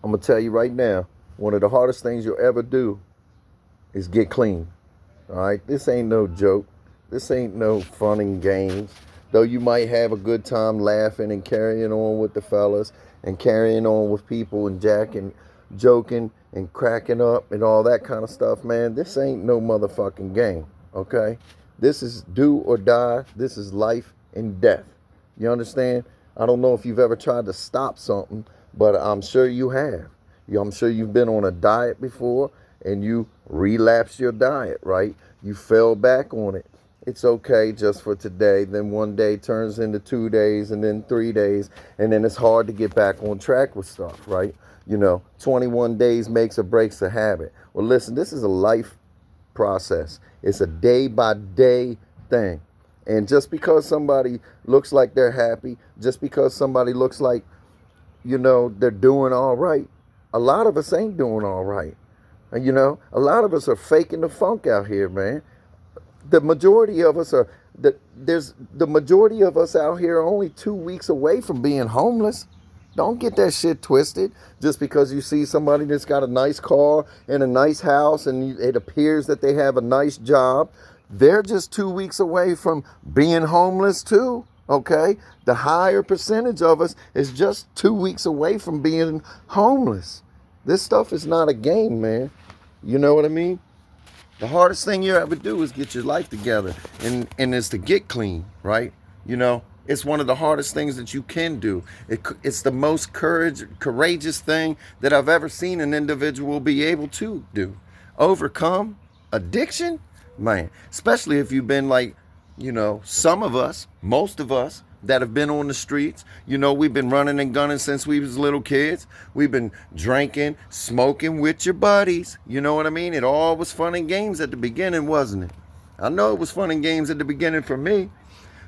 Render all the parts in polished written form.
I'm going to tell you right now, one of the hardest things you'll ever do is get clean. All right? This ain't no joke. This ain't no fun and games. Though you might have a good time laughing and carrying on with the fellas and carrying on with people and jacking, joking and cracking up and all that kind of stuff, man, this ain't no motherfucking game, okay? This is do or die. This is life and death. You understand? I don't know if you've ever tried to stop something, but I'm sure you have. I'm sure you've been on a diet before and you relapsed your diet, right? You fell back on it. It's okay just for today. Then one day turns into 2 days and then 3 days. And then it's hard to get back on track with stuff, right? 21 days makes or breaks a habit. Well, listen, this is a life process. It's a day by day thing. And just because somebody looks like they're happy, just because somebody looks like, they're doing all right, a lot of us ain't doing all right. And, a lot of us are faking the funk out here, man. The majority of us the majority of us out here are only 2 weeks away from being homeless. Don't get that shit twisted just because you see somebody that's got a nice car and a nice house and it appears that they have a nice job. They're just 2 weeks away from being homeless too, okay? The higher percentage of us is just 2 weeks away from being homeless. This stuff is not a game, man. You know what I mean? The hardest thing you ever do is get your life together and it's to get clean, right? It's one of the hardest things that you can do. It's the most courageous thing that I've ever seen an individual be able to do. Overcome addiction, man, especially if you've been like, some of us, most of us, that have been on the streets. We've been running and gunning since we was little kids. We've been drinking, smoking with your buddies. You know what I mean? It all was fun and games at the beginning, wasn't it? I know it was fun and games at the beginning for me,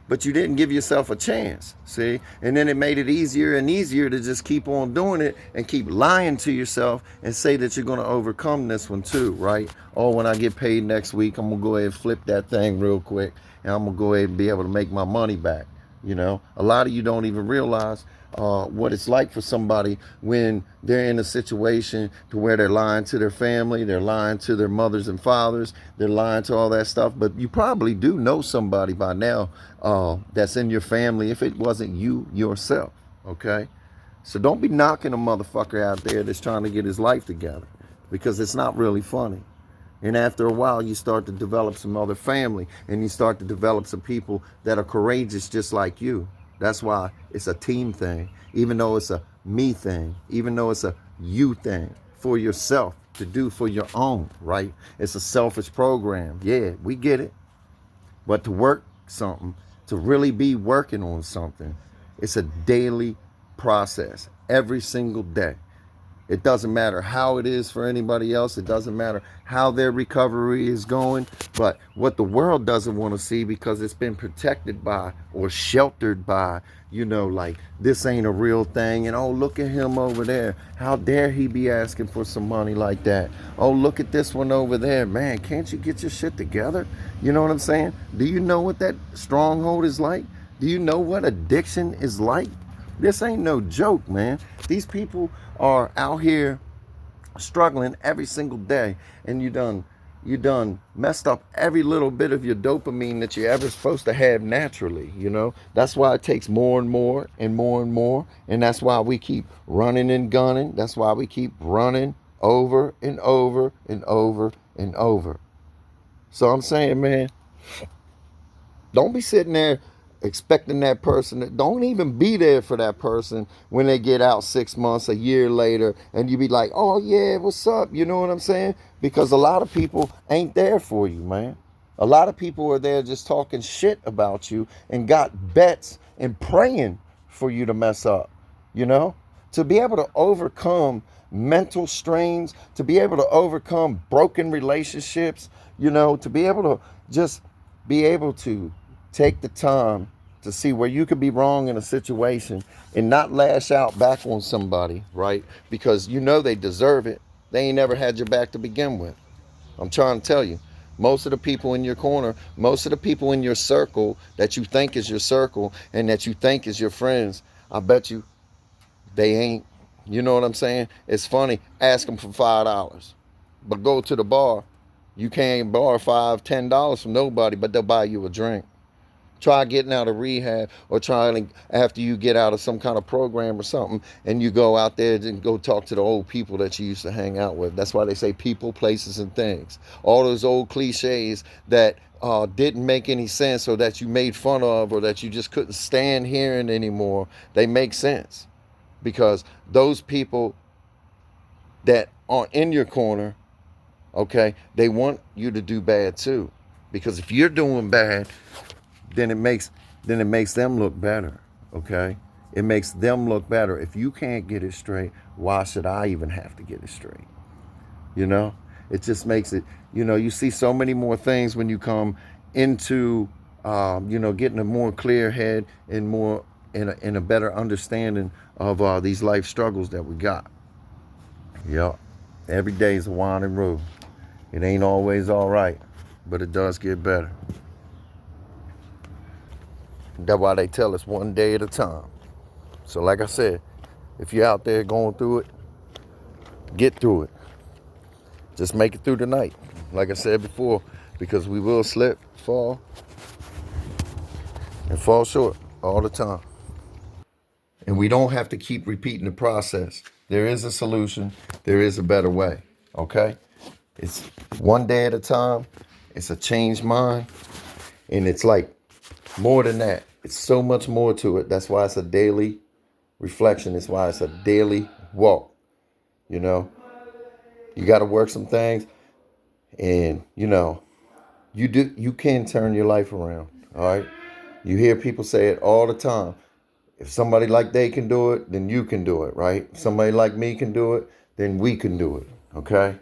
but you didn't give yourself a chance, see? And then it made it easier and easier to just keep on doing it and keep lying to yourself and say that you're going to overcome this one too, right? Oh, when I get paid next week, I'm going to go ahead and flip that thing real quick and I'm going to go ahead and be able to make my money back. A lot of you don't even realize what it's like for somebody when they're in a situation to where they're lying to their family, they're lying to their mothers and fathers, they're lying to all that stuff. But you probably do know somebody by now that's in your family if it wasn't you yourself, okay? So don't be knocking a motherfucker out there that's trying to get his life together because it's not really funny. And after a while, you start to develop some other family and you start to develop some people that are courageous just like you. That's why it's a team thing, even though it's a me thing, even though it's a you thing for yourself to do for your own, right? It's a selfish program. Yeah, we get it. But to work something, to really be working on something, it's a daily process every single day. It doesn't matter how it is for anybody else. It doesn't matter how their recovery is going. But what the world doesn't want to see because it's been protected by or sheltered by, like this ain't a real thing. And oh, look at him over there. How dare he be asking for some money like that? Oh, look at this one over there. Man, can't you get your shit together? You know what I'm saying? Do you know what that stronghold is like? Do you know what addiction is like? This ain't no joke, man. These people are out here struggling every single day, and you done messed up every little bit of your dopamine that you're ever supposed to have naturally. That's why it takes more and more and more and more, and that's why we keep running and gunning. That's why we keep running over and over and over and over. So I'm saying, man, don't be sitting there expecting that person. Don't even be there for that person when they get out 6 months, a year later, and you be like, oh yeah, what's up? You know what I'm saying? Because a lot of people ain't there for you, man. A lot of people are there just talking shit about you and got bets and praying for you to mess up, to be able to overcome mental strains, to be able to overcome broken relationships, to be able to just be able to take the time to see where you could be wrong in a situation and not lash out back on somebody, right? Because they deserve it. They ain't never had your back to begin with. I'm trying to tell you, most of the people in your corner, most of the people in your circle that you think is your circle and that you think is your friends, I bet you they ain't You know what I'm saying? It's funny. Ask them for $5, but go to the bar. You can't borrow $5, $10 from nobody, but they'll buy you a drink. Try getting out of rehab, or trying after you get out of some kind of program or something, and you go out there and go talk to the old people that you used to hang out with. That's why they say people, places, and things. All those old cliches that didn't make any sense, or that you made fun of, or that you just couldn't stand hearing anymore, they make sense. Because those people that aren't in your corner, okay, they want you to do bad too. Because if you're doing bad, then it makes them look better. Okay, it makes them look better. If you can't get it straight, why should I even have to get it straight? You know, it just makes it. You see so many more things when you come into getting a more clear head and more in a better understanding of these life struggles that we got. Yep. Every day is a winding road. It ain't always all right, but it does get better. That's why they tell us one day at a time. So like I said, if you're out there going through it, get through it. Just make it through the night. Like I said before, because we will slip, fall, and fall short all the time. And we don't have to keep repeating the process. There is a solution. There is a better way. Okay? It's one day at a time. It's a changed mind. And it's like more than that. It's so much more to it. That's why it's a daily reflection. It's why it's a daily walk. You know, you got to work some things, and you can turn your life around. All right. You hear people say it all the time. If somebody like they can do it, then you can do it, right? If somebody like me can do it, then we can do it. Okay.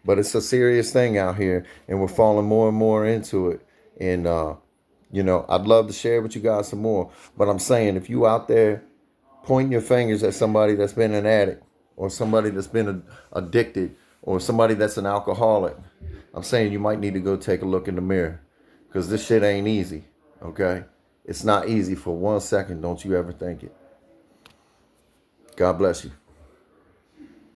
But it's a serious thing out here, and we're falling more and more into it. And I'd love to share with you guys some more. But I'm saying, if you out there pointing your fingers at somebody that's been an addict, or somebody that's been addicted, or somebody that's an alcoholic, I'm saying you might need to go take a look in the mirror, because this shit ain't easy. Okay? It's not easy for 1 second. Don't you ever think it. God bless you.